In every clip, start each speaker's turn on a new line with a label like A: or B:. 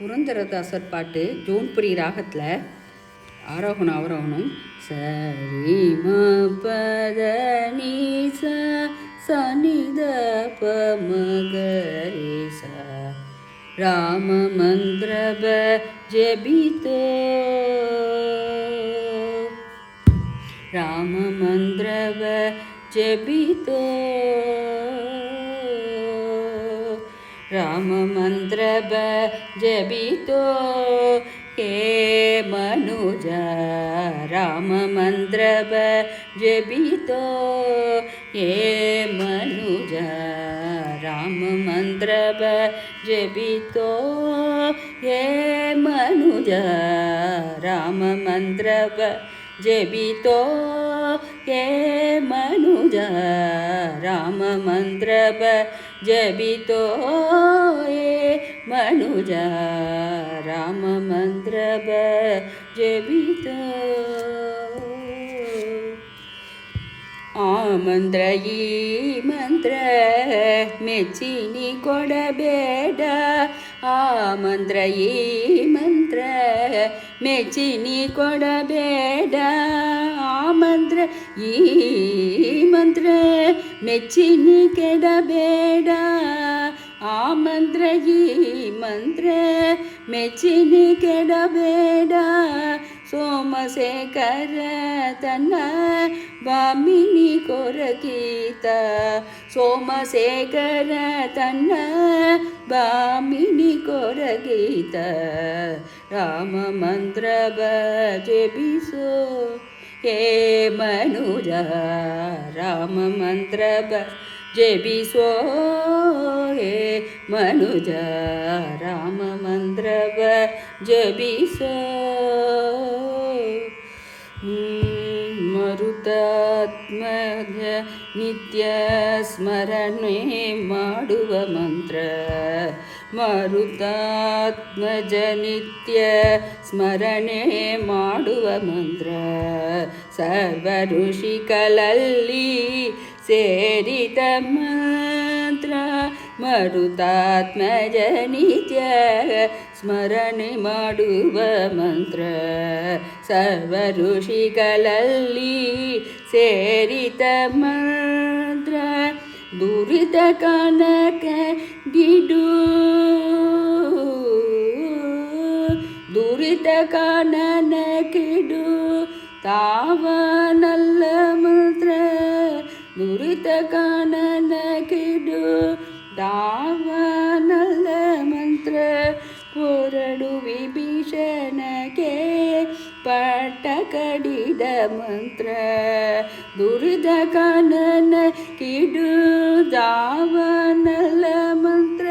A: புரந்தரதாசர் பாட்டு ஜோன்புரி ராகத்தில் ஆரோகணம் அவரோகணம். சரி ம பத நீ சனித பமகரி ச ராம மந்திரப ஜபிதோ ರಾಮ ಮಂತ್ರವ ಜಪಿತೋ ರಾಮ ಮಂತ್ರವ ಜಪಿತೋ ಹೇ ಮನುಜ ರಾಮ ಮಂತ್ರವ ಜಪಿತೋ ಹೇ ಮನುಜ ರಾಮ ಮಂತ್ರವ ಜಪಿತೋ ಹೇ ಮನುಜ ರಾಮ ಮಂತ್ರವ ಜಪಿತೋ ಹೇ ಮನುಜ ರಾಮ ಮಂತ್ರವ ಜಪಿತೋ ಹೇ ಮನುಜ ರಾಮ ಮಂತ್ರವ ಜಪಿತೋ. ಆ ಮಂತ್ರ ಈ ಮಂತ್ರ ಮೆಚ್ಚಿನಿ ಕೊಡಬೇಡ, ಆ ಮಂತ್ರ ಈ ಮಂತ್ರ ಮೆಚ್ಚಿನಿ ಕೊಡಬೇಡ, ಆ ಮಂತ್ರ ಈ ಮಂತ್ರ ಮೆಚ್ಚಿನಿ ಕೆಡಬೇಡ, ಆ ಮಂತ್ರ ಈ ಮಂತ್ರ ಮೆಚ್ಚಿನಿ ಕೆಡಬೇಡ. ಸೋಮಶೇಖರ ತನ್ನ ಬಾಮಿನಿ ಕೊರಗೀತ, ಸೋಮಶೇಖರ ತನ್ನ ಬಾಮಿನಿ ಕೊರಗೀತ. ರಾಮ ಮಂತ್ರವ ಜಪಿಸೋ ಹೇ ಮನುಜ ರಾಮ ಮಂತ್ರವ ಜಪಿಸೋ ಹೇ ಮನುಜ ರಾಮ ಮಂತ್ರವ ಜಪಿಸೋ. ಮರುತಾತ್ಮಜ ನಿತ್ಯ ಸ್ಮರಣೆ ಮಾಡುವ ಮಂತ್ರ, ಮರುತಾತ್ಮಜ ನಿತ್ಯ ಸ್ಮರಣೆ ಮಾಡುವ ಮಂತ್ರ. ಸರ್ವ ಋಷಿಗಳಲ್ಲಿ ಸೇರಿದ ಮಂತ್ರ, ಮರುತಾತ್ಮಜ ನಿತ್ಯ ಸ್ಮರಣೆ ಮಾಡುವ ಮಂತ್ರ. ಸರ್ವ ಋಷಿಗಳಲ್ಲಿ ಸೇರಿದ ಮಂತ್ರ. ದುರಿತ ಕನಕ ಗಿಡು, ದುರಿತ ಕಾನನ ಕಿಡು ತಾವನಲ್ಲ ಮಂತ್ರ, ದುರಿತ ಕಾನನ ಕಿಡು ತಾವನಲ್ಲ ಮಂತ್ರ. ಹೊರಡು ವಿಭೀಷಣಕ್ಕೆ ಪಟ್ಟ ಕಡಿದ ಮಂತ್ರ, ದುರಿತ ಕಾನನ ಕಿಡು ತಾವನಲ್ಲ ಮಂತ್ರ.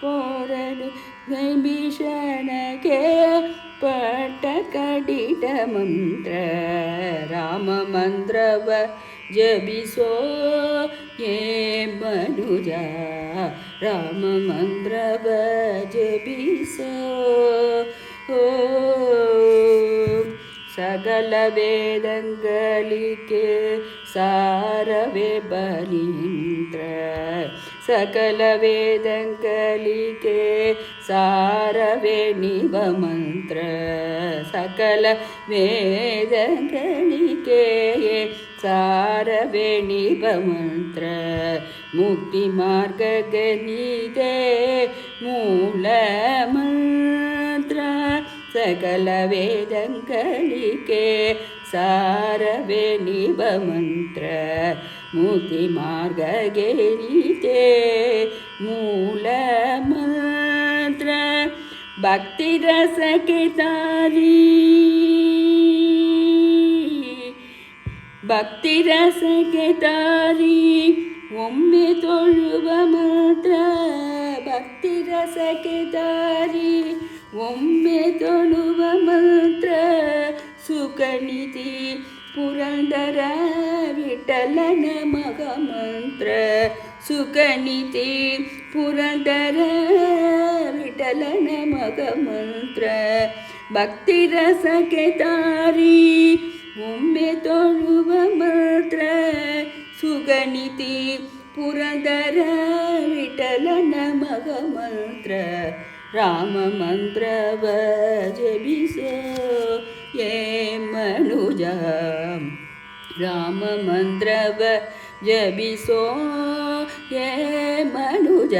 A: ಹೊರಡು ವಿಭೀಷಣಕ್ಕೆ ಪಟ್ಟ ಕಡಿದ ಮಂತ್ರ. ರಾಮ ಮಂತ್ರವ ಜಪಿಸೋ ಹೇ ಮನುಜ ರಾಮ ಮಂತ್ರವ ಜಪಿಸೋ. ಸಕಲ ವೇದಗಳಿಗೆ ಸಾರವೇ ಬಲೀಂದ್ರ, ಸಕಲ ವೇದಗಳಿಗೆ ಸಾರವೇ ನಿವ ಮಂತ್ರ. ಸಕಲ ವೇದಗಳಿಗೆ ಸಾರವೇ ನಿವ ಮಂತ್ರ. ಮುಕ್ತಿ ಮಾರ್ಗಗೆ ನೀದೆ ಮೂಲ ಮಂತ್ರ. ಸಕಲ ವೇದಗಳಿಗೆ ಸಾರವೇ ನಿವ ಮಂತ್ರ. ಮುಕ್ತಿ ಮಾರ್ಗಗೆ ನೀದೆ ಮೂಲ ಮಂತ್ರ. ಭಕ್ತಿ ರಸಕ್ಕೆ ತಾರಿ, ಭಕ್ತಿ ರಸಕ್ಕೆ ತಾರಿ ಒಮ್ಮೆ ತೊಳುವ ಮಾತ್ರ. ಭಕ್ತಿ ರಸಕ್ಕೆ ತಾರಿ ಒಮ್ಮೆ ತೊಳುವ ಮಂತ್ರ. ಸುಖನಿಧಿ ಪುರಂದರ ವಿಠಲನ ಮಗ ಮಂತ್ರ. ಸುಖನಿಧಿ ಪುರಂದರ ವಿಠಲನ ಮಗ ಮಂತ್ರ. ಭಕ್ತಿ ರಸಕ್ಕೆ ತಾರಿ ಒಮ್ಮೆ ತೊಳುವ ಮಾತ್ರ. ಸುಗನಿತಿ ಪುರಂದರ ವಿಠಲನ ಮಗ ಮಂತ್ರ. ರಾಮ ಮಂತ್ರವ ಜಪಿಸೋ ಏ ಮನುಜ ರಾಮ ಮಂತ್ರವ ಜಪಿಸೋ ಏ ಮನುಜ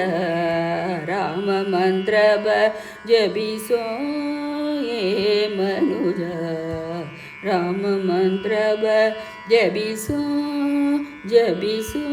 A: ರಾಮ ಮಂತ್ರವ ಜಪಿಸೋ ಏ ಮನುಜ ರಾಮ ಮಂತ್ರವ ಜಪಿಸೋ ಜಪಿಸೋ